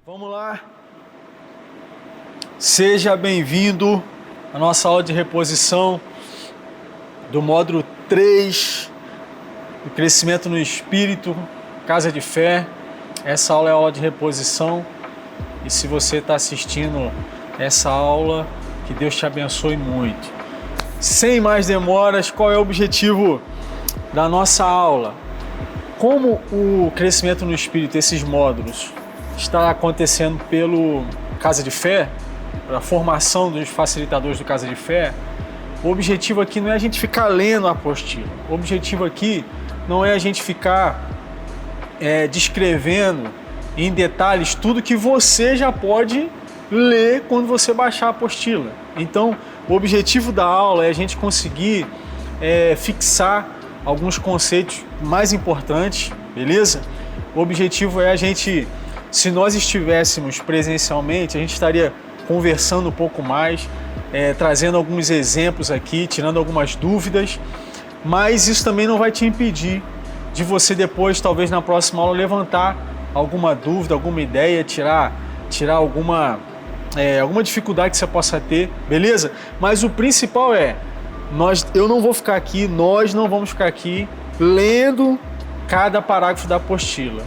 Vamos lá. Seja bem-vindo à nossa aula de reposição do módulo 3 do Crescimento no Espírito, Casa de Fé. Essa aula é a aula de reposição e se você está assistindo essa aula, que Deus te abençoe muito. Sem mais demoras, qual é o objetivo da nossa aula? Como o Crescimento no Espírito, esses módulos, está acontecendo pelo Casa de Fé, para a formação dos facilitadores do Casa de Fé, o objetivo aqui não é a gente ficar lendo a apostila. O objetivo aqui não é a gente ficar descrevendo em detalhes tudo que você já pode ler quando você baixar a apostila. Então, o objetivo da aula é a gente conseguir fixar alguns conceitos mais importantes, beleza? O objetivo é a gente, se nós estivéssemos presencialmente, a gente estaria conversando um pouco mais, trazendo alguns exemplos aqui, tirando algumas dúvidas, mas isso também não vai te impedir de você depois, talvez na próxima aula, levantar alguma dúvida, alguma ideia, tirar alguma dificuldade que você possa ter, beleza? Mas o principal eu não vou ficar aqui, nós não vamos ficar aqui lendo cada parágrafo da apostila.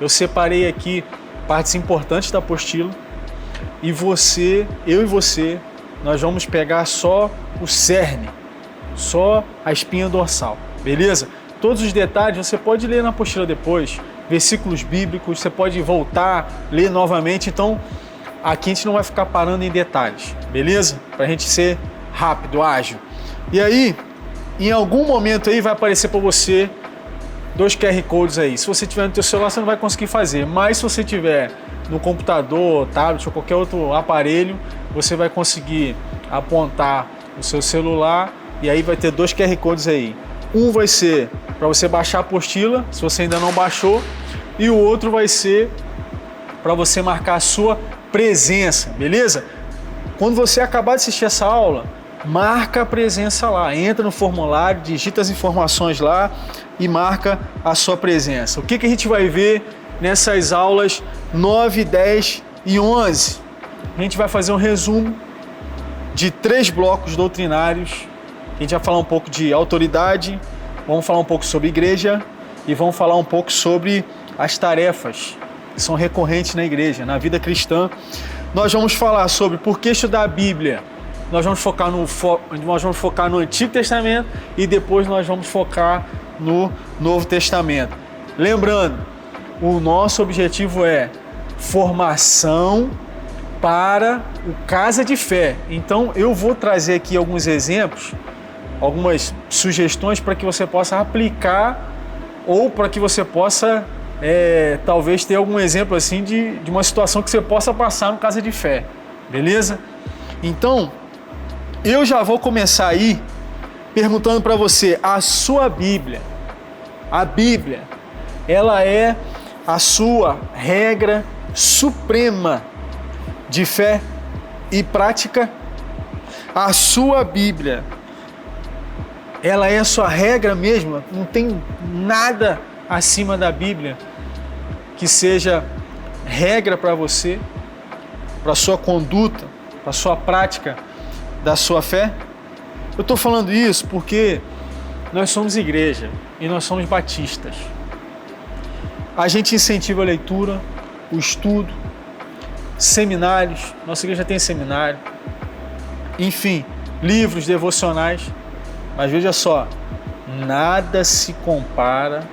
Eu separei aqui partes importantes da apostila e eu e você, nós vamos pegar só o cerne, só a espinha dorsal, beleza? Todos os detalhes você pode ler na apostila depois, versículos bíblicos, você pode voltar, ler novamente. Então, aqui a gente não vai ficar parando em detalhes, beleza? Para a gente ser rápido, ágil. E aí, em algum momento aí vai aparecer para você 2 QR Codes aí. Se você tiver no teu celular, você não vai conseguir fazer, mas se você tiver no computador, tablet ou qualquer outro aparelho, você vai conseguir apontar o seu celular e aí vai ter 2 QR Codes aí. Um vai ser para você baixar a apostila, se você ainda não baixou, e o outro vai ser para você marcar a sua presença, beleza? Quando você acabar de assistir essa aula, marca a presença lá, entra no formulário, digita as informações lá e marca a sua presença. O que a gente vai ver nessas aulas 9, 10 e 11? A gente vai fazer um resumo de 3 blocos doutrinários. A gente vai falar um pouco de autoridade, vamos falar um pouco sobre igreja e vamos falar um pouco sobre as tarefas que são recorrentes na igreja, na vida cristã. Nós vamos falar sobre por que estudar a Bíblia. Nós vamos focar no Antigo Testamento e depois nós vamos focar no Novo Testamento. Lembrando, o nosso objetivo é formação para o Casa de Fé. Então eu vou trazer aqui alguns exemplos, algumas sugestões para que você possa aplicar ou para que você possa talvez ter algum exemplo assim de uma situação que você possa passar no Casa de Fé, beleza? Então, eu já vou começar aí perguntando para você, a sua Bíblia, a Bíblia, ela é a sua regra suprema de fé e prática? A sua Bíblia, ela é a sua regra mesmo? Não tem nada acima da Bíblia que seja regra para você, para a sua conduta, para a sua prática da sua fé? Eu estou falando isso porque nós somos igreja e nós somos batistas. A gente incentiva a leitura, o estudo, seminários, nossa igreja tem seminário, enfim, livros devocionais, mas veja só, nada se compara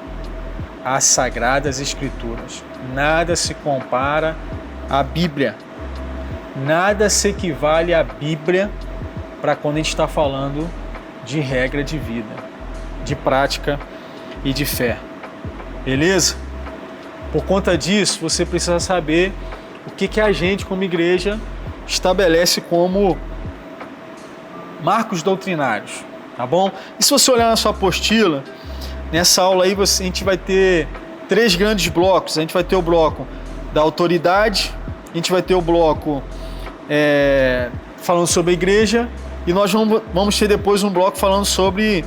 às Sagradas Escrituras, nada se compara à Bíblia, nada se equivale à Bíblia para quando a gente está falando de regra de vida, de prática e de fé, beleza? Por conta disso, você precisa saber o que a gente, como igreja, estabelece como marcos doutrinários, tá bom? E se você olhar na sua apostila, nessa aula aí a gente vai ter 3 grandes blocos. A gente vai ter o bloco da autoridade, a gente vai ter o bloco falando sobre a igreja e nós vamos ter depois um bloco falando sobre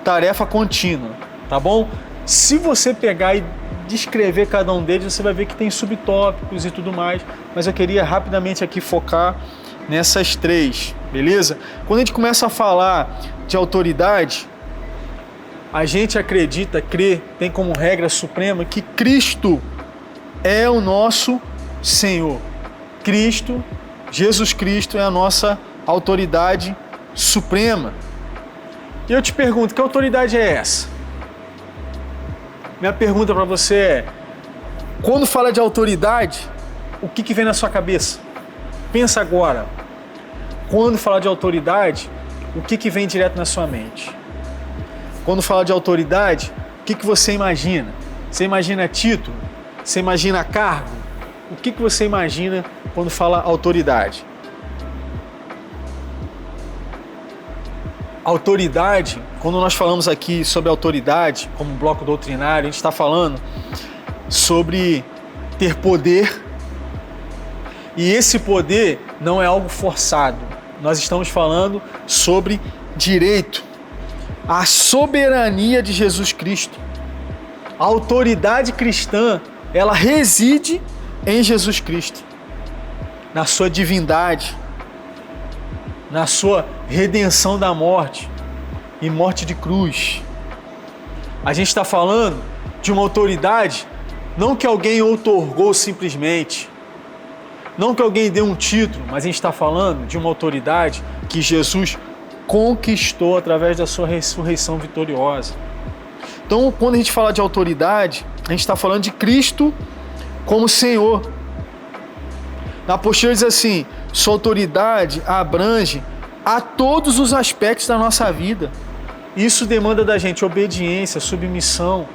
tarefa contínua, tá bom? Se você pegar e descrever cada um deles, você vai ver que tem subtópicos e tudo mais, mas eu queria rapidamente aqui focar nessas 3, beleza? Quando a gente começa a falar de autoridade, a gente acredita, crê, tem como regra suprema que Cristo é o nosso Senhor. Cristo, Jesus Cristo é a nossa autoridade suprema. E eu te pergunto, que autoridade é essa? Minha pergunta para você é, quando fala de autoridade, o que vem na sua cabeça? Pensa agora. Quando fala de autoridade, o que vem direto na sua mente? Quando fala de autoridade, o que você imagina? Você imagina título? Você imagina cargo? O que você imagina quando fala autoridade? Autoridade, quando nós falamos aqui sobre autoridade, como bloco doutrinário, a gente está falando sobre ter poder, e esse poder não é algo forçado. Nós estamos falando sobre direito, a soberania de Jesus Cristo. A autoridade cristã, ela reside em Jesus Cristo, na sua divindade, na sua redenção da morte e morte de cruz. A gente está falando de uma autoridade, não que alguém outorgou simplesmente, não que alguém deu um título, mas a gente está falando de uma autoridade que Jesus conquistou através da sua ressurreição vitoriosa. Então, quando a gente fala de autoridade, a gente está falando de Cristo como Senhor. Na apostila diz assim, sua autoridade abrange a todos os aspectos da nossa vida. Isso demanda da gente obediência, submissão,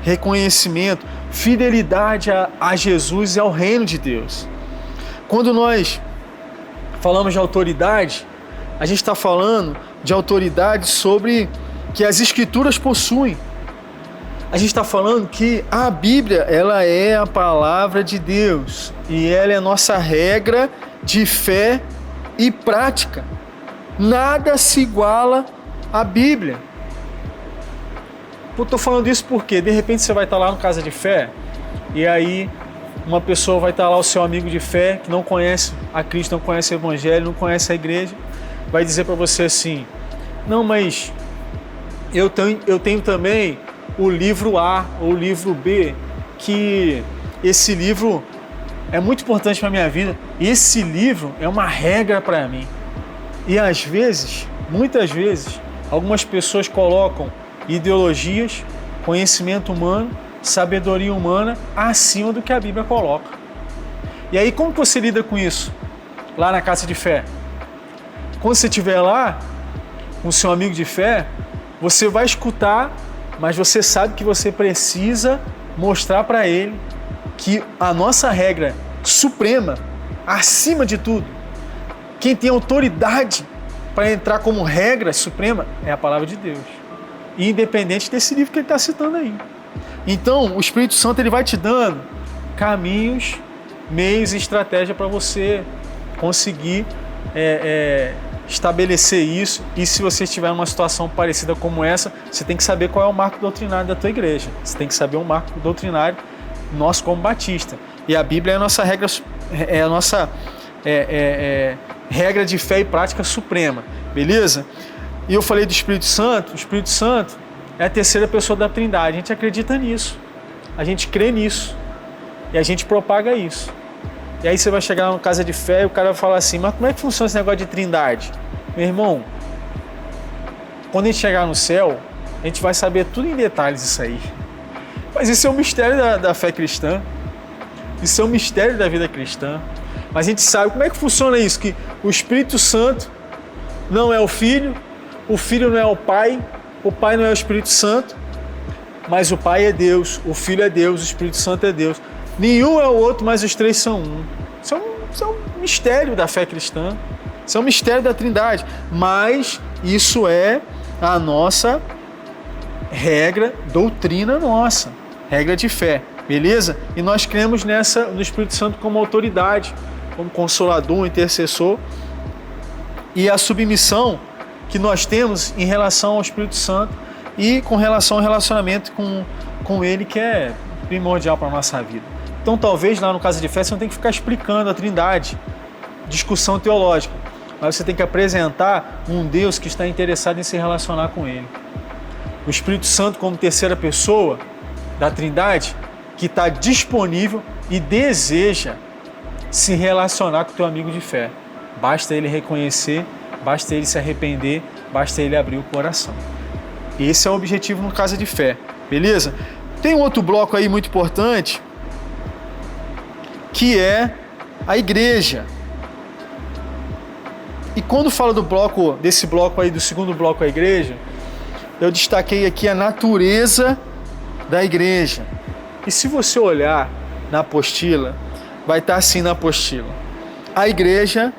reconhecimento, fidelidade a Jesus e ao reino de Deus. Quando nós falamos de autoridade, a gente está falando de autoridade sobre que as Escrituras possuem. A gente está falando que a Bíblia, ela é a palavra de Deus e ela é a nossa regra de fé e prática. Nada se iguala à Bíblia. Eu estou falando isso porque, de repente, você vai estar lá no Casa de Fé e aí uma pessoa vai estar lá, o seu amigo de fé, que não conhece a Cristo, não conhece o Evangelho, não conhece a igreja, vai dizer para você assim, não, mas eu tenho também o livro A ou o livro B, que esse livro é muito importante para a minha vida, esse livro é uma regra para mim. E às vezes, muitas vezes, algumas pessoas colocam ideologias, conhecimento humano, sabedoria humana acima do que a Bíblia coloca. E aí como você lida com isso? Lá na Casa de Fé. Quando você estiver lá com o seu amigo de fé, você vai escutar, mas você sabe que você precisa mostrar para ele que a nossa regra suprema, acima de tudo, quem tem autoridade para entrar como regra suprema é a palavra de Deus, independente desse livro que ele está citando aí. Então, o Espírito Santo ele vai te dando caminhos, meios e estratégia para você conseguir estabelecer isso. E se você estiver numa situação parecida como essa, você tem que saber qual é o marco doutrinário da tua igreja. Você tem que saber o marco doutrinário nosso como batista. E a Bíblia é a nossa regra, regra de fé e prática suprema, beleza? E eu falei do Espírito Santo. O Espírito Santo é a terceira pessoa da Trindade. A gente acredita nisso, a gente crê nisso e a gente propaga isso. E aí você vai chegar numa casa de fé e o cara vai falar assim, mas como é que funciona esse negócio de Trindade? Meu irmão, quando a gente chegar no céu, a gente vai saber tudo em detalhes isso aí. Mas isso é um mistério da fé cristã, isso é um mistério da vida cristã. Mas a gente sabe como é que funciona isso, que o Espírito Santo não é o Filho não é o Pai não é o Espírito Santo, mas o Pai é Deus, o Filho é Deus, o Espírito Santo é Deus. Nenhum é o outro, mas os três são um. Isso é um mistério da fé cristã, isso é um mistério da Trindade, mas isso é a nossa regra, doutrina nossa, regra de fé, beleza? E nós cremos no Espírito Santo como autoridade, como consolador, intercessor, e a submissão que nós temos em relação ao Espírito Santo e com relação ao relacionamento com ele, que é primordial para a nossa vida. Então talvez lá no Casa de Fé você não tem que ficar explicando a Trindade, discussão teológica, mas você tem que apresentar um Deus que está interessado em se relacionar com Ele. O Espírito Santo como terceira pessoa da Trindade, que está disponível e deseja se relacionar com o teu amigo de fé. Basta ele reconhecer, basta ele se arrepender, basta ele abrir o coração. Esse é o objetivo no Casa de Fé, beleza? Tem um outro bloco aí muito importante, que é a igreja. E quando falo desse bloco aí, do segundo bloco, a igreja, eu destaquei aqui a natureza da igreja. E se você olhar na apostila, vai estar assim na apostila: a igreja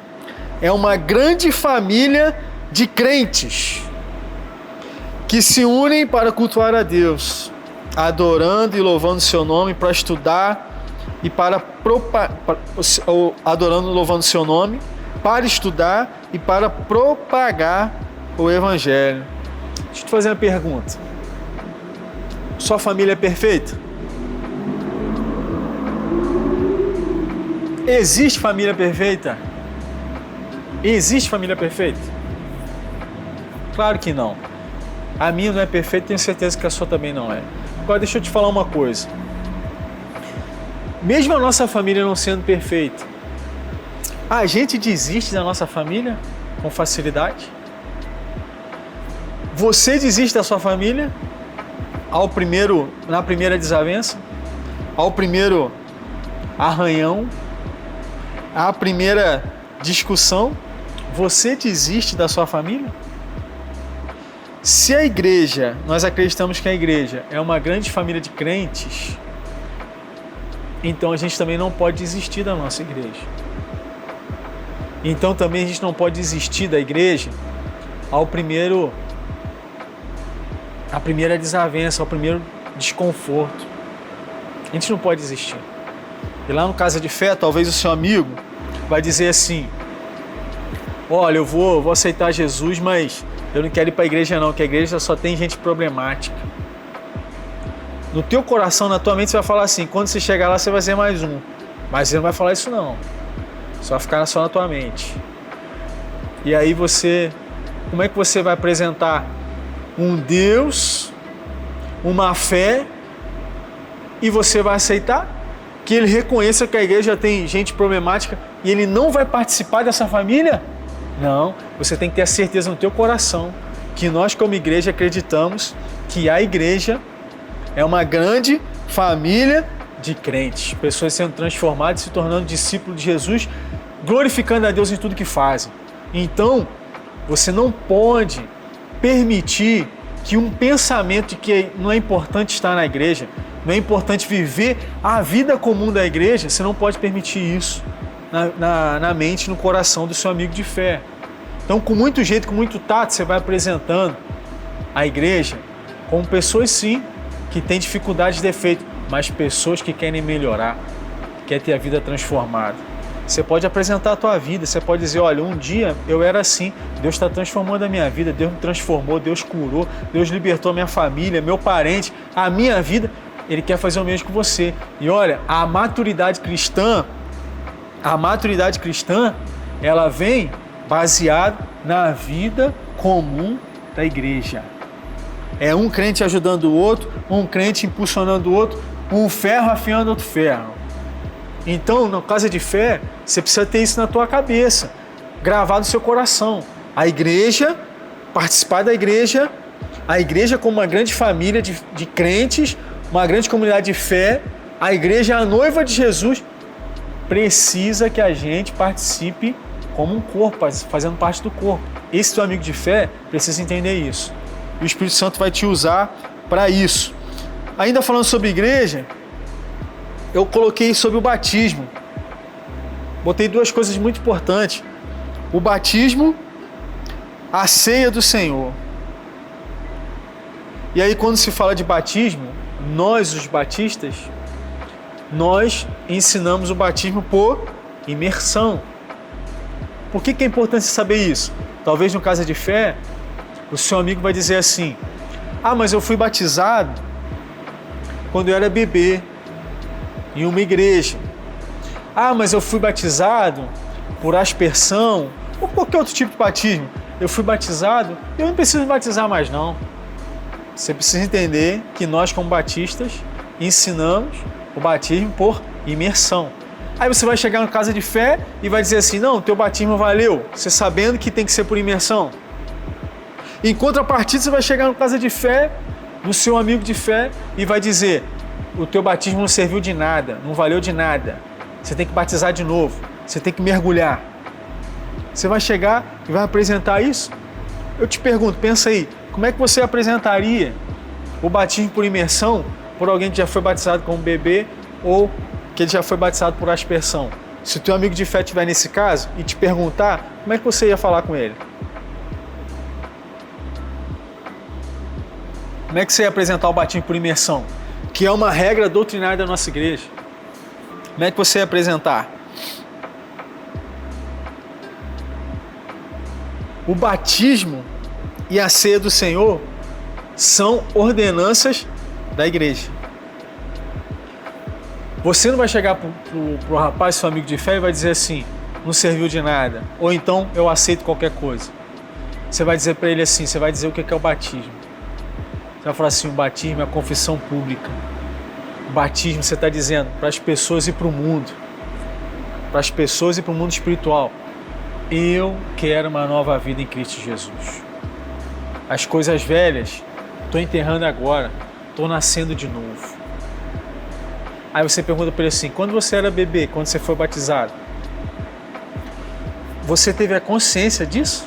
é uma grande família de crentes que se unem para cultuar a Deus, adorando e louvando seu nome, para estudar e adorando e louvando seu nome, para estudar e para propagar o Evangelho. Deixa eu te fazer uma pergunta. Sua família é perfeita? Existe família perfeita? Existe família perfeita? Claro que não. A minha não é perfeita, tenho certeza que a sua também não é. Agora deixa eu te falar uma coisa. Mesmo a nossa família não sendo perfeita, a gente desiste da nossa família com facilidade? Você desiste da sua família na primeira desavença, ao primeiro arranhão, à primeira discussão? Você desiste da sua família? Se a igreja, nós acreditamos que a igreja é uma grande família de crentes, então a gente também não pode desistir da nossa igreja. Então também a gente não pode desistir da igreja à primeira desavença, ao primeiro desconforto. A gente não pode desistir. E lá no Casa de Fé, talvez o seu amigo vai dizer assim: olha, eu vou aceitar Jesus, mas eu não quero ir para a igreja não, que a igreja só tem gente problemática. No teu coração, na tua mente, você vai falar assim: quando você chegar lá, você vai ser mais um. Mas você não vai falar isso não. Só vai ficar só na tua mente. E aí como é que você vai apresentar um Deus, uma fé, e você vai aceitar que ele reconheça que a igreja tem gente problemática e ele não vai participar dessa família? Não, você tem que ter a certeza no teu coração que nós como igreja acreditamos que a igreja é uma grande família de crentes, pessoas sendo transformadas, se tornando discípulos de Jesus, glorificando a Deus em tudo que fazem. Então, você não pode permitir que um pensamento de que não é importante estar na igreja, não é importante viver a vida comum da igreja, você não pode permitir isso na mente, no coração do seu amigo de fé. Então, com muito jeito, com muito tato, você vai apresentando a igreja como pessoas, sim, que têm dificuldades e defeitos, mas pessoas que querem melhorar, querem ter a vida transformada. Você pode apresentar a tua vida, você pode dizer: olha, um dia eu era assim, Deus está transformando a minha vida, Deus me transformou, Deus curou, Deus libertou a minha família, meu parente, a minha vida, Ele quer fazer o mesmo com você. E olha, a maturidade cristã, ela vem baseada na vida comum da igreja. É um crente ajudando o outro, um crente impulsionando o outro, um ferro afiando outro ferro. Então, na Casa de Fé, você precisa ter isso na tua cabeça, gravado no seu coração. A igreja, participar da igreja, a igreja como uma grande família de crentes, uma grande comunidade de fé, a igreja, a noiva de Jesus, precisa que a gente participe como um corpo, fazendo parte do corpo. Esse teu amigo de fé precisa entender isso. E o Espírito Santo vai te usar para isso. Ainda falando sobre igreja, eu coloquei sobre o batismo. Botei duas coisas muito importantes: o batismo, a ceia do Senhor. E aí, quando se fala de batismo, nós, os batistas, nós ensinamos o batismo por imersão. Por que é importante saber isso? Talvez no Casa de Fé, o seu amigo vai dizer assim: ah, mas eu fui batizado quando eu era bebê, em uma igreja. Ah, mas eu fui batizado por aspersão ou qualquer outro tipo de batismo. Eu fui batizado, eu não preciso me batizar mais não. Você precisa entender que nós, como batistas, ensinamos o batismo por imersão. Aí você vai chegar na casa de fé e vai dizer assim, não, o teu batismo valeu, você sabendo que tem que ser por imersão. Em contrapartida, você vai chegar na casa de fé, no seu amigo de fé, e vai dizer, o teu batismo não serviu de nada, não valeu de nada. Você tem que batizar de novo, você tem que mergulhar. Você vai chegar e vai apresentar isso? Eu te pergunto, pensa aí, como é que você apresentaria o batismo por imersão por alguém que já foi batizado como bebê ou que ele já foi batizado por aspersão? Se o teu amigo de fé estiver nesse caso e te perguntar, como é que você ia falar com ele? Como é que você ia apresentar o batismo por imersão? Que é uma regra doutrinária da nossa igreja. Como é que você ia apresentar? O batismo e a ceia do Senhor são ordenanças da igreja. Você não vai chegar pro rapaz, seu amigo de fé, e vai dizer assim, não serviu de nada. Ou então, eu aceito qualquer coisa. Você vai dizer para ele assim, você vai dizer o que é o batismo. Você vai falar assim, o batismo é a confissão pública. O batismo, você está dizendo, para as pessoas e para o mundo. Para as pessoas e para o mundo espiritual. Eu quero uma nova vida em Cristo Jesus. As coisas velhas, estou enterrando agora, estou nascendo de novo. Aí você pergunta para ele assim, quando você era bebê, quando você foi batizado, você teve a consciência disso?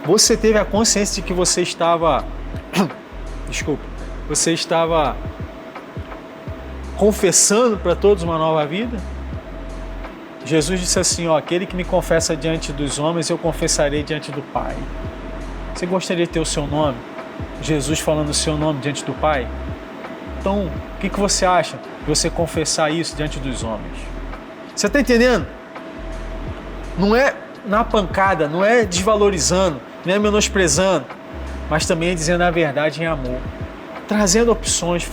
Você teve a consciência de que você estava, você estava confessando para todos uma nova vida? Jesus disse assim, ó, aquele que me confessa diante dos homens, eu confessarei diante do Pai. Você gostaria de ter o seu nome? Jesus falando o seu nome diante do Pai? Então, o que você acha de você confessar isso diante dos homens? Você está entendendo? Não é na pancada, não é desvalorizando, não é menosprezando, mas também é dizendo a verdade em amor. Trazendo opções,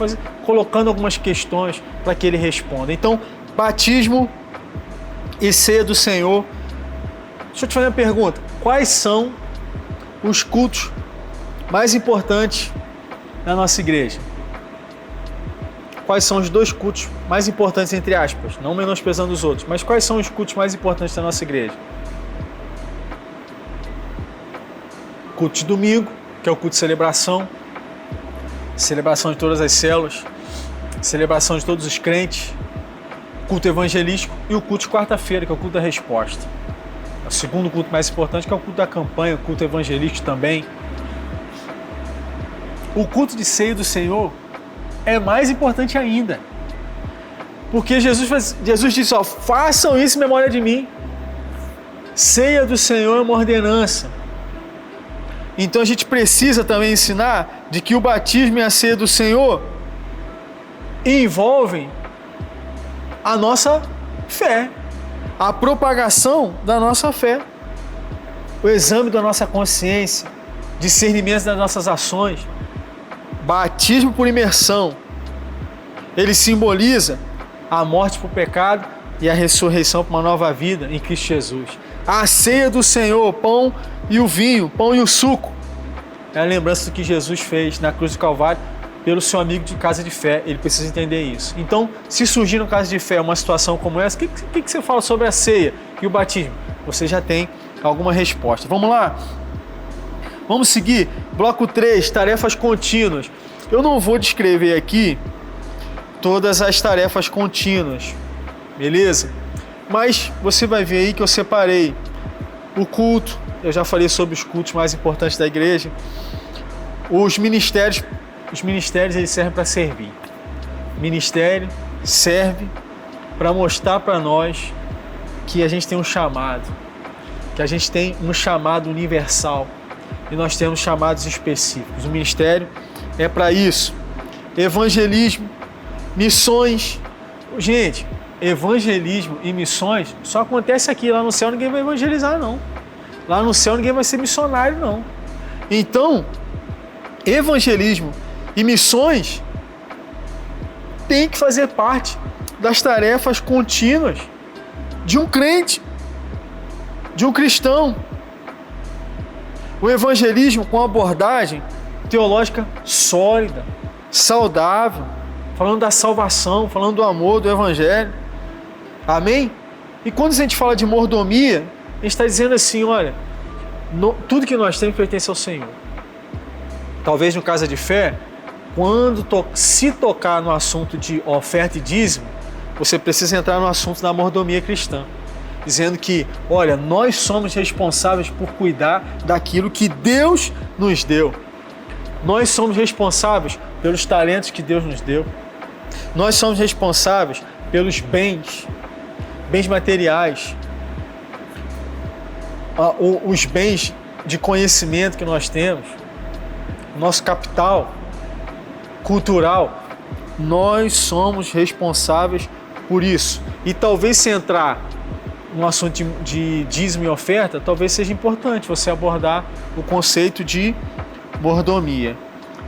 colocando algumas questões para que ele responda. Então, batismo e ceia do Senhor. Deixa eu te fazer uma pergunta. Quais são os cultos mais importantes na nossa igreja? Quais são os 2 cultos mais importantes, entre aspas, não menosprezando os outros, mas quais são os cultos mais importantes da nossa igreja? Culto de domingo, que é o culto de celebração de todas as células, celebração de todos os crentes, culto evangelístico e o culto de quarta-feira, que é o culto da resposta. O segundo culto mais importante, que é o culto da campanha, o culto evangelístico também. O culto de ceia do Senhor é mais importante ainda. Porque Jesus disse, ó, façam isso em memória de mim. Ceia do Senhor é uma ordenança. Então a gente precisa também ensinar de que o batismo e a ceia do Senhor envolvem a nossa fé, a propagação da nossa fé, o exame da nossa consciência, discernimento das nossas ações. Batismo por imersão, ele simboliza a morte para o pecado e a ressurreição para uma nova vida em Cristo Jesus. A ceia do Senhor, pão e o vinho, pão e o suco, é a lembrança do que Jesus fez na cruz do Calvário pelo seu amigo de casa de fé. Ele precisa entender isso. Então, se surgir no caso de fé uma situação como essa, o que você fala sobre a ceia e o batismo? Você já tem alguma resposta. Vamos lá? Vamos seguir. Bloco 3, tarefas contínuas. Eu não vou descrever aqui todas as tarefas contínuas, beleza? Mas você vai ver aí que eu separei o culto, eu já falei sobre os cultos mais importantes da igreja. Os ministérios eles servem para servir. O ministério serve para mostrar para nós que a gente tem um chamado, que a gente tem um chamado universal e nós temos chamados específicos. O ministério é para isso. Evangelismo, missões. Gente, evangelismo e missões só acontece aqui. Lá no céu ninguém vai evangelizar, não. Lá no céu ninguém vai ser missionário, não. Então, evangelismo e missões tem que fazer parte das tarefas contínuas de um crente, de um cristão. O evangelismo com abordagem teológica sólida, saudável, falando da salvação, falando do amor, do evangelho. Amém? E quando a gente fala de mordomia, a gente está dizendo assim, olha, tudo que nós temos pertence ao Senhor. Talvez no Casa de Fé, quando se tocar no assunto de oferta e dízimo, você precisa entrar no assunto da mordomia cristã, dizendo que, olha, nós somos responsáveis por cuidar daquilo que Deus nos deu. Nós somos responsáveis pelos talentos que Deus nos deu. Nós somos responsáveis pelos bens materiais, os bens de conhecimento que nós temos, nosso capital cultural. Nós somos responsáveis por isso. E talvez se entrar no assunto de dízimo e oferta, talvez seja importante você abordar o conceito de mordomia.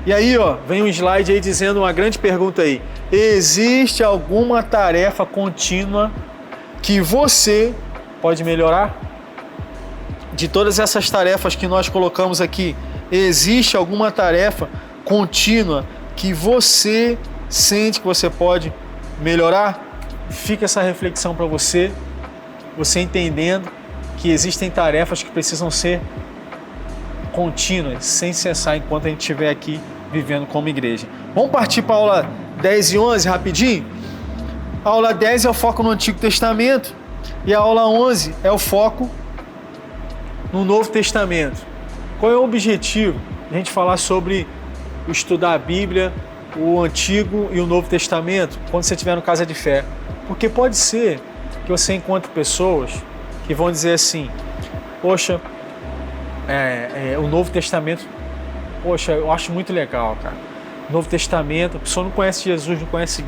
E aí, vem um slide aí dizendo uma grande pergunta aí. Existe alguma tarefa contínua que você pode melhorar? De todas essas tarefas que nós colocamos aqui, existe alguma tarefa contínua que você sente que você pode melhorar? Fica essa reflexão para você entendendo que existem tarefas que precisam ser contínuas, sem cessar, enquanto a gente estiver aqui vivendo como igreja. Vamos partir para a aula 10 e 11 rapidinho? A aula 10 é o foco no Antigo Testamento e a aula 11 é o foco no Novo Testamento. Qual é o objetivo? A gente falar sobre estudar a Bíblia, o Antigo e o Novo Testamento, quando você estiver no Casa de Fé. Porque pode ser que você encontre pessoas que vão dizer assim, poxa, o Novo Testamento, poxa, eu acho muito legal, cara. O Novo Testamento, a pessoa não conhece Jesus, não conhece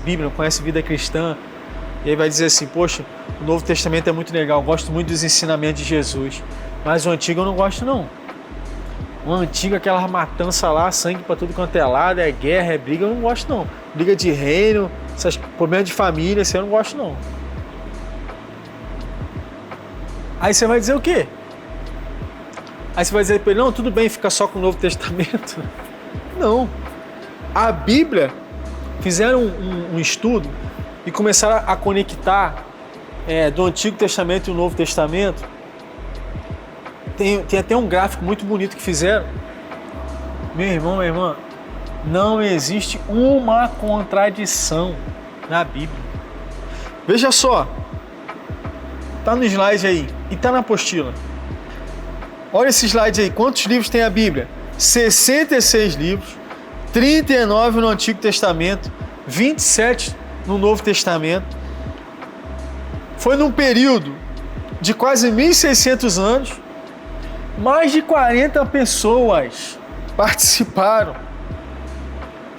Bíblia, não conhece vida cristã, e aí vai dizer assim, poxa, o Novo Testamento é muito legal, eu gosto muito dos ensinamentos de Jesus, mas o Antigo eu não gosto não. O Antigo, aquela matança lá, sangue para tudo quanto é lado, é guerra, é briga, eu não gosto não. Briga de reino, esses problemas de família, isso eu não gosto não. Aí você vai dizer o quê? Aí você vai dizer para ele, não, tudo bem, fica só com o Novo Testamento. Não. A Bíblia, fizeram um estudo e começaram a conectar do Antigo Testamento e o Novo Testamento. Tem até um gráfico muito bonito que fizeram. Meu irmão, minha irmã, não existe uma contradição na Bíblia. Veja só, tá no slide aí e tá na apostila. Olha esse slide aí, quantos livros tem a Bíblia? 66 livros, 39 no Antigo Testamento, 27 no Novo Testamento. Foi num período de quase 1.600 anos, mais de 40 pessoas participaram,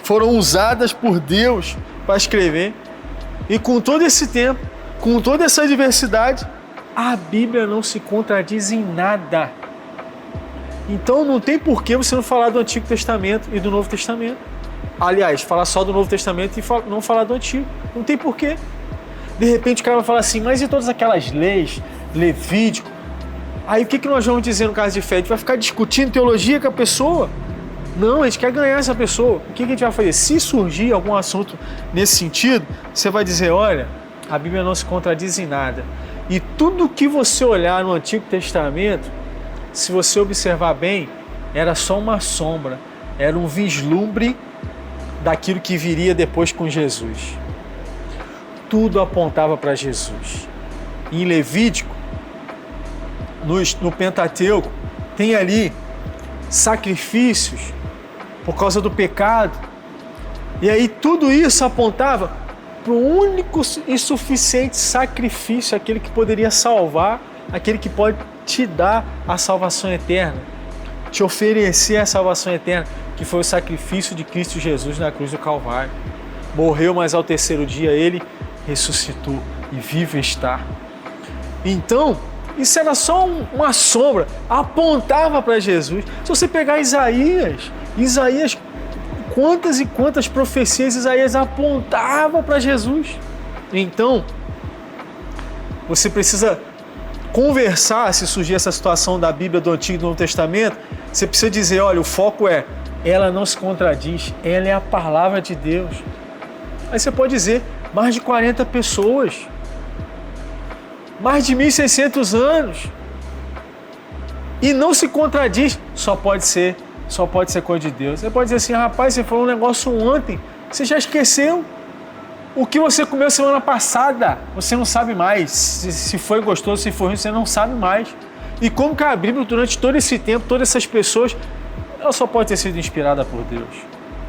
foram usadas por Deus para escrever. E com todo esse tempo, com toda essa diversidade, a Bíblia não se contradiz em nada. Então não tem por que você não falar do Antigo Testamento e do Novo Testamento. Aliás, falar só do Novo Testamento e não falar do Antigo. Não tem por quê. De repente o cara vai falar assim, mas e todas aquelas leis, Levítico? Aí o que nós vamos dizer no caso de fé? A gente vai ficar discutindo teologia com a pessoa? Não, a gente quer ganhar essa pessoa. O que a gente vai fazer? Se surgir algum assunto nesse sentido, você vai dizer, olha, a Bíblia não se contradiz em nada. E tudo que você olhar no Antigo Testamento, se você observar bem, era só uma sombra, era um vislumbre daquilo que viria depois com Jesus. Tudo apontava para Jesus. Em Levítico, no Pentateuco, tem ali sacrifícios por causa do pecado. E aí tudo isso apontava para o único e suficiente sacrifício, aquele que poderia salvar, aquele que pode te dar a salvação eterna, te oferecer a salvação eterna, que foi o sacrifício de Cristo Jesus na cruz do Calvário. Morreu, mas ao terceiro dia ele ressuscitou e vivo está. Então, isso era só uma sombra, apontava para Jesus. Se você pegar Isaías quantas e quantas profecias Isaías apontava para Jesus. Então, você precisa conversar, se surgir essa situação da Bíblia do Antigo e do Novo Testamento, você precisa dizer, olha, o foco é, ela não se contradiz, ela é a palavra de Deus. Aí você pode dizer, mais de 40 pessoas, mais de 1.600 anos, e não se contradiz, só pode ser coisa de Deus. Você pode dizer assim, rapaz, você falou um negócio ontem, você já esqueceu. O que você comeu semana passada, você não sabe mais. Se foi gostoso, se foi ruim, você não sabe mais. E como que a Bíblia, durante todo esse tempo, todas essas pessoas, ela só pode ter sido inspirada por Deus.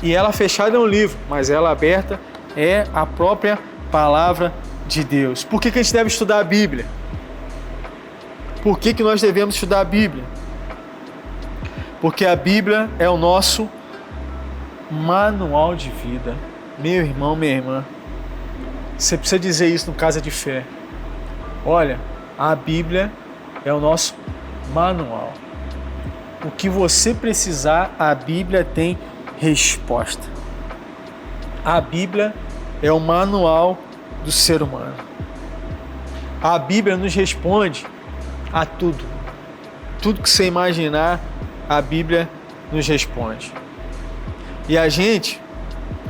E ela fechada é um livro, mas ela aberta é a própria palavra de Deus. Por que a gente deve estudar a Bíblia? Por que nós devemos estudar a Bíblia? Porque a Bíblia é o nosso manual de vida. Meu irmão, minha irmã, você precisa dizer isso no Casa de Fé. Olha, a Bíblia é o nosso manual. O que você precisar, a Bíblia tem resposta. A Bíblia é o manual do ser humano. A Bíblia nos responde a tudo. Tudo que você imaginar, a Bíblia nos responde. E a gente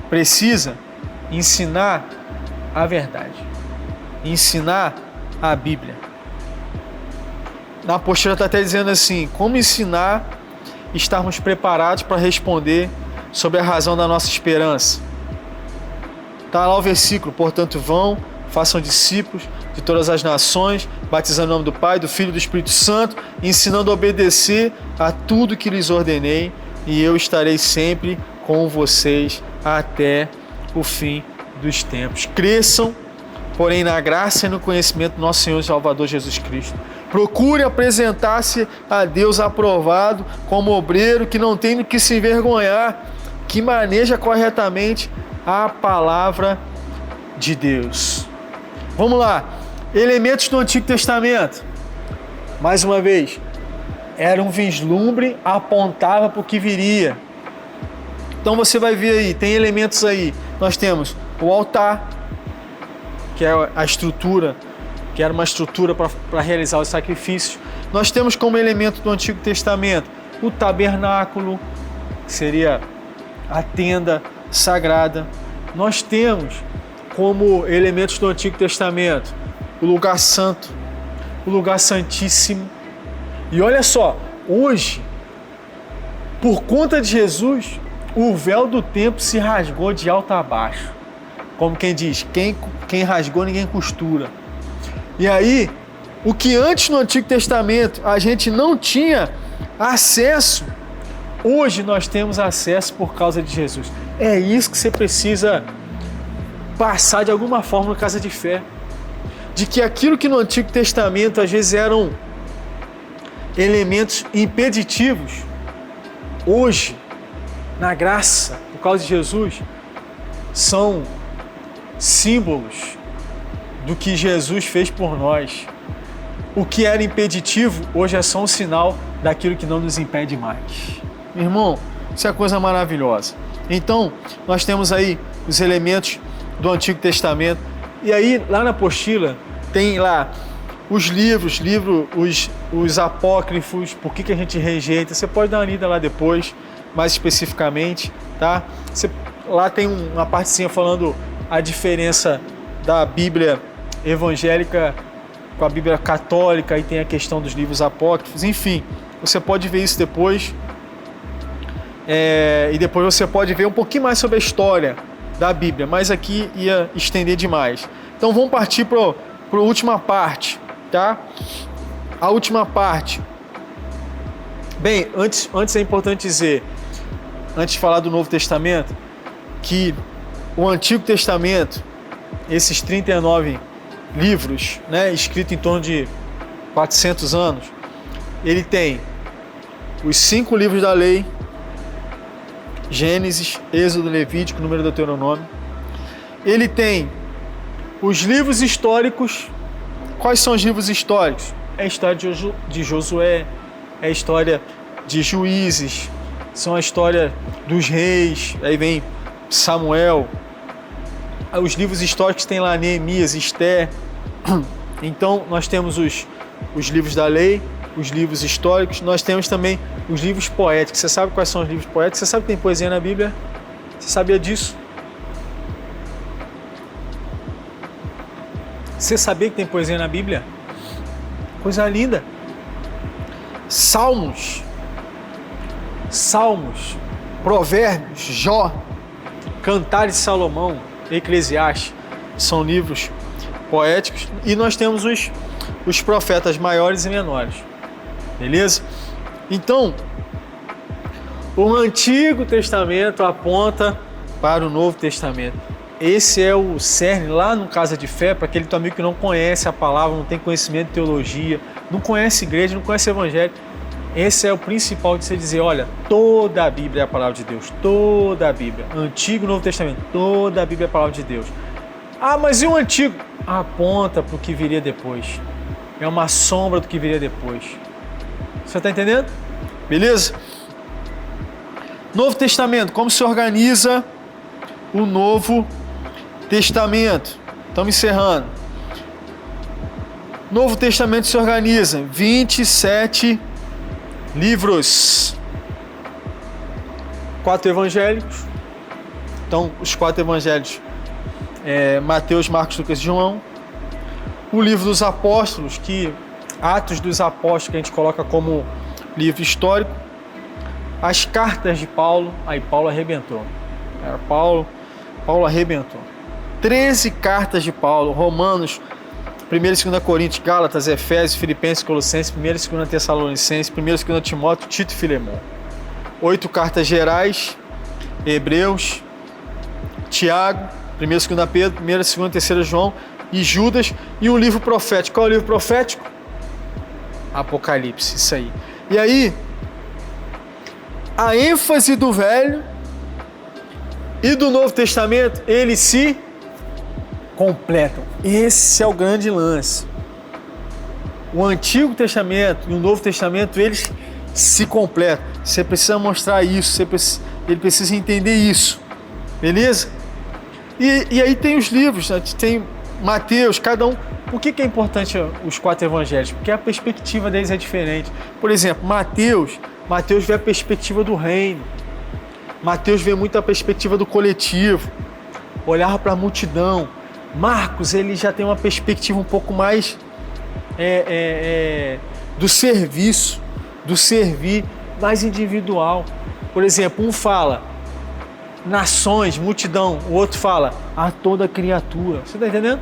precisa ensinar a verdade, ensinar a Bíblia. Na apostila está até dizendo assim, como ensinar, estarmos preparados para responder sobre a razão da nossa esperança. Está lá o versículo, portanto vão, façam discípulos de todas as nações, batizando em nome do Pai, do Filho e do Espírito Santo, ensinando a obedecer a tudo que lhes ordenei, e eu estarei sempre com vocês até o fim dos tempos. Cresçam, porém, na graça e no conhecimento do nosso Senhor e Salvador Jesus Cristo. Procure apresentar-se a Deus aprovado como obreiro que não tem do que se envergonhar, que maneja corretamente a palavra de Deus. Vamos lá. Elementos do Antigo Testamento. Mais uma vez, era um vislumbre, apontava para o que viria. Então você vai ver aí, tem elementos aí. Nós temos o altar, que é a estrutura, que era uma estrutura para realizar os sacrifícios. Nós temos como elemento do Antigo Testamento o tabernáculo, que seria a tenda sagrada. Nós temos como elementos do Antigo Testamento o lugar santo, o lugar santíssimo. E olha só, hoje, por conta de Jesus, o véu do templo se rasgou de alto a baixo. Como quem diz, quem rasgou ninguém costura. E aí, o que antes no Antigo Testamento a gente não tinha acesso, hoje nós temos acesso por causa de Jesus. É isso que você precisa passar de alguma forma no Casa de Fé. De que aquilo que no Antigo Testamento às vezes eram elementos impeditivos, hoje, na graça, por causa de Jesus, são símbolos do que Jesus fez por nós. O que era impeditivo, hoje é só um sinal daquilo que não nos impede mais. Irmão, isso é coisa maravilhosa. Então, nós temos aí os elementos do Antigo Testamento. E aí, lá na apostila, tem lá os livros, os apócrifos, por que a gente rejeita. Você pode dar uma lida lá depois, mais especificamente, tá? Lá tem uma partezinha falando a diferença da Bíblia evangélica com a Bíblia católica, e tem a questão dos livros apócrifos, enfim, você pode ver isso depois, e depois você pode ver um pouquinho mais sobre a história da Bíblia, mas aqui ia estender demais. Então vamos partir para a última parte, tá? A última parte. Bem, antes é importante dizer, antes de falar do Novo Testamento, que o Antigo Testamento, esses 39 livros, né, escritos em torno de 400 anos, ele tem os 5 livros da lei, Gênesis, Êxodo, Levítico, Número, Deuteronômio. Ele tem os livros históricos. Quais são os livros históricos? É a história de Josué, é a história de Juízes, são a história dos reis, aí vem Samuel, os livros históricos tem lá Neemias, Esther. Então nós temos os livros da lei, os livros históricos, nós temos também os livros poéticos. Você sabe quais são os livros poéticos? Você sabe que tem poesia na Bíblia? Você sabia disso? Você sabia que tem poesia na Bíblia? Coisa linda. Salmos, Provérbios, Jó, Cantares de Salomão, Eclesiastes, são livros poéticos. E nós temos os profetas maiores e menores. Beleza? Então, o Antigo Testamento aponta para o Novo Testamento. Esse é o cerne lá no Casa de Fé, para aquele teu amigo que não conhece a palavra, não tem conhecimento de teologia, não conhece igreja, não conhece evangelho. Esse é o principal de você dizer, olha, toda a Bíblia é a palavra de Deus, toda a Bíblia, Antigo e Novo Testamento, toda a Bíblia é a palavra de Deus. Ah, mas e o Antigo? Aponta para o que viria depois. É uma sombra do que viria depois. Você está entendendo? Beleza? Novo Testamento, como se organiza o Novo Testamento? Estamos encerrando. Novo Testamento se organiza em 27 livros. 4 evangélicos. Então, os 4 evangelhos, Mateus, Marcos, Lucas e João. O livro dos apóstolos, Atos dos Apóstolos, que a gente coloca como livro histórico. As cartas de Paulo, aí Paulo arrebentou. Paulo arrebentou. 13 cartas de Paulo, Romanos, 1 e 2 Coríntios, Gálatas, Efésios, Filipenses, Colossenses, 1 e 2 Tessalonicenses, 1 e 2 Timóteo, Tito e Filemão. 8 cartas gerais, Hebreus, Tiago, 1 e 2 Pedro, 1 e 2 e 3 João e Judas, e um livro profético. Qual é o livro profético? Apocalipse, isso aí. E aí, a ênfase do Velho e do Novo Testamento, eles se completam. Esse é o grande lance. O Antigo Testamento e o Novo Testamento, eles se completam. Você precisa mostrar isso, ele precisa entender isso. Beleza? E aí tem os livros, né? Tem Mateus, cada um. Por que é importante os 4 evangelhos? Porque a perspectiva deles é diferente. Por exemplo, Mateus vê a perspectiva do reino. Mateus vê muito a perspectiva do coletivo, olhar para a multidão. Marcos, ele já tem uma perspectiva um pouco mais do serviço, do servir, mais individual. Por exemplo, um fala nações, multidão, o outro fala a toda criatura. Você está entendendo?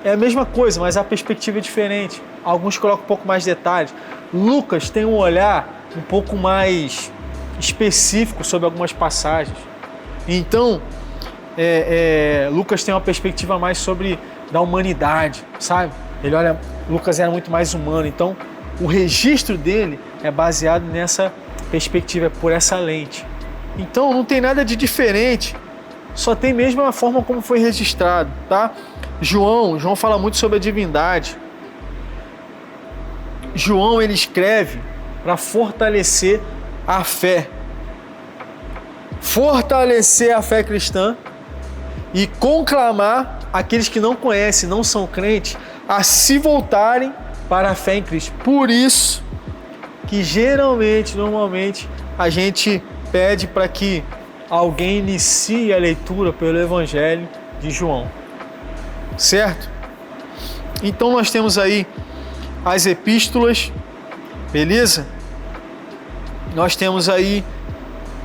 É a mesma coisa, mas a perspectiva é diferente. Alguns colocam um pouco mais de detalhes. Lucas tem um olhar um pouco mais específico sobre algumas passagens. Então, Lucas tem uma perspectiva mais sobre da humanidade, sabe? Lucas era muito mais humano, então o registro dele é baseado nessa perspectiva, por essa lente. Então não tem nada de diferente, só tem mesmo a forma como foi registrado, tá? João fala muito sobre a divindade. João, ele escreve para fortalecer a fé. Fortalecer a fé cristã e conclamar aqueles que não conhecem, não são crentes, a se voltarem para a fé em Cristo. Por isso que normalmente, a gente pede para que alguém inicie a leitura pelo Evangelho de João. Certo? Então nós temos aí as epístolas, beleza? Nós temos aí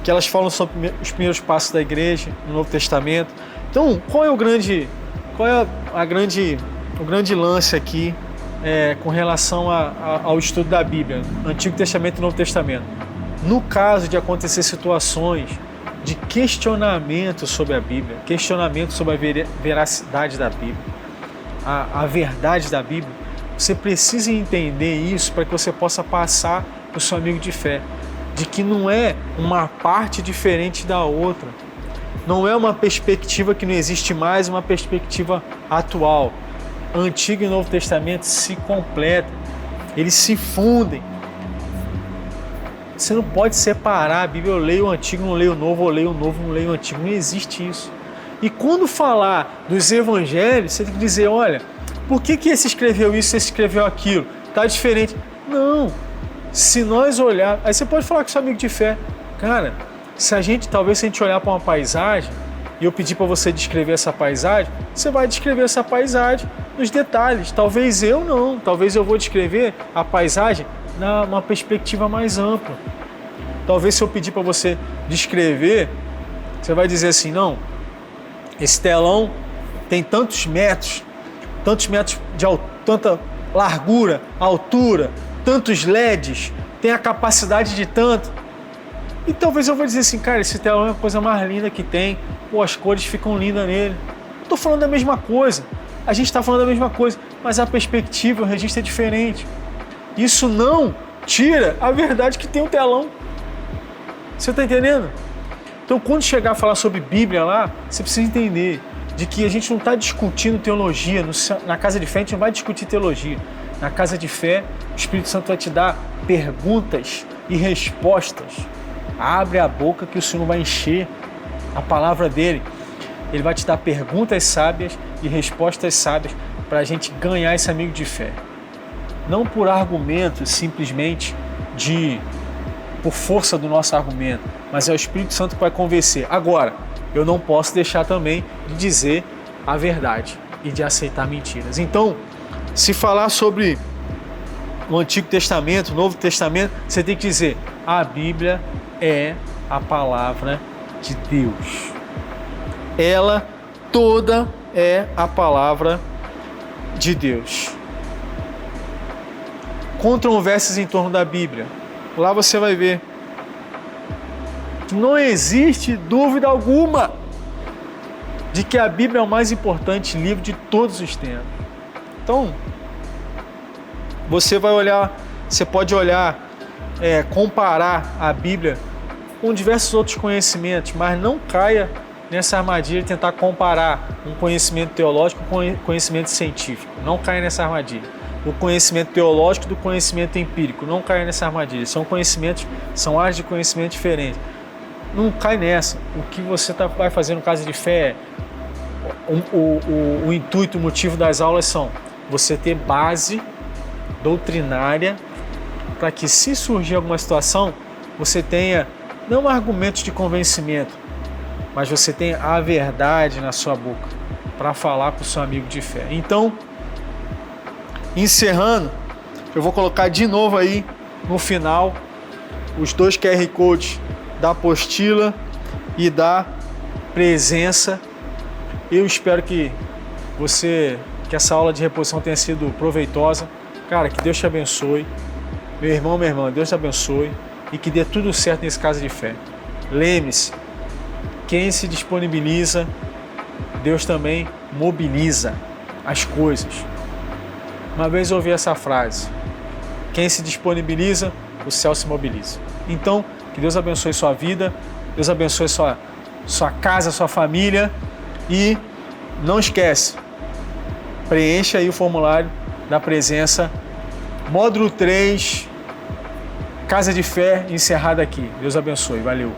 que elas falam sobre os primeiros passos da igreja no Novo Testamento. Então, qual é o grande lance aqui com relação ao estudo da Bíblia, Antigo Testamento e Novo Testamento? No caso de acontecer situações de questionamento sobre a Bíblia, questionamento sobre a veracidade da Bíblia, a verdade da Bíblia, você precisa entender isso para que você possa passar para o seu amigo de fé, de que não é uma parte diferente da outra, não é uma perspectiva que não existe mais, uma perspectiva atual. Antigo e Novo Testamento se completam, eles se fundem. Você não pode separar a Bíblia, eu leio o Antigo, não leio o Novo, ou leio o Novo, não leio o Antigo. Não existe isso. E quando falar dos Evangelhos, você tem que dizer, olha, por que esse escreveu isso, esse escreveu aquilo? Está diferente. Não. Se nós olhar... Aí você pode falar com seu amigo de fé. Cara, se a gente olhar para uma paisagem e eu pedir para você descrever essa paisagem, você vai descrever essa paisagem nos detalhes. Talvez eu não. Talvez eu vou descrever a paisagem numa perspectiva mais ampla. Talvez se eu pedir para você descrever, você vai dizer assim, não, esse telão tem tantos metros de tanta largura, altura, tantos LEDs, tem a capacidade de tanto. E talvez eu vou dizer assim, cara, esse telão é a coisa mais linda que tem, pô, as cores ficam lindas nele. Estou falando da mesma coisa, a gente está falando da mesma coisa, mas a perspectiva, o registro é diferente. Isso não tira a verdade que tem o telão. Você está entendendo? Então, quando chegar a falar sobre Bíblia lá, você precisa entender de que a gente não está discutindo teologia. Na casa de fé, a gente não vai discutir teologia. Na casa de fé, o Espírito Santo vai te dar perguntas e respostas. Abre a boca que o Senhor vai encher a palavra dele. Ele vai te dar perguntas sábias e respostas sábias para a gente ganhar esse amigo de fé. Não por argumento, simplesmente por força do nosso argumento, mas é o Espírito Santo que vai convencer. Agora, eu não posso deixar também de dizer a verdade e de aceitar mentiras. Então, se falar sobre o Antigo Testamento, o Novo Testamento, você tem que dizer, a Bíblia é a palavra de Deus. Ela toda é a palavra de Deus. Controvérsias em torno da Bíblia. Lá você vai ver que não existe dúvida alguma de que a Bíblia é o mais importante livro de todos os tempos. Então, você pode olhar, comparar a Bíblia com diversos outros conhecimentos, mas não caia nessa armadilha de tentar comparar um conhecimento teológico com conhecimento científico. Não caia nessa armadilha. O conhecimento teológico do conhecimento empírico. Não caia nessa armadilha. São áreas de conhecimento diferentes. Não cai nessa. O que você vai fazer no caso de fé, o intuito, o motivo das aulas são você ter base doutrinária para que, se surgir alguma situação, você tenha não argumentos de convencimento, mas você tenha a verdade na sua boca para falar para o seu amigo de fé. Então, encerrando, eu vou colocar de novo aí no final os 2 QR Codes da apostila e da presença. Eu espero que essa aula de reposição tenha sido proveitosa. Cara, que Deus te abençoe. Meu irmão, minha irmã, Deus te abençoe e que dê tudo certo nesse caso de fé. Lembre-se, quem se disponibiliza, Deus também mobiliza as coisas. Uma vez eu ouvi essa frase, quem se disponibiliza, o céu se mobiliza. Então, que Deus abençoe sua vida, Deus abençoe sua casa, sua família e não esquece, preencha aí o formulário da presença, módulo 3, Casa de Fé, encerrado aqui. Deus abençoe, valeu.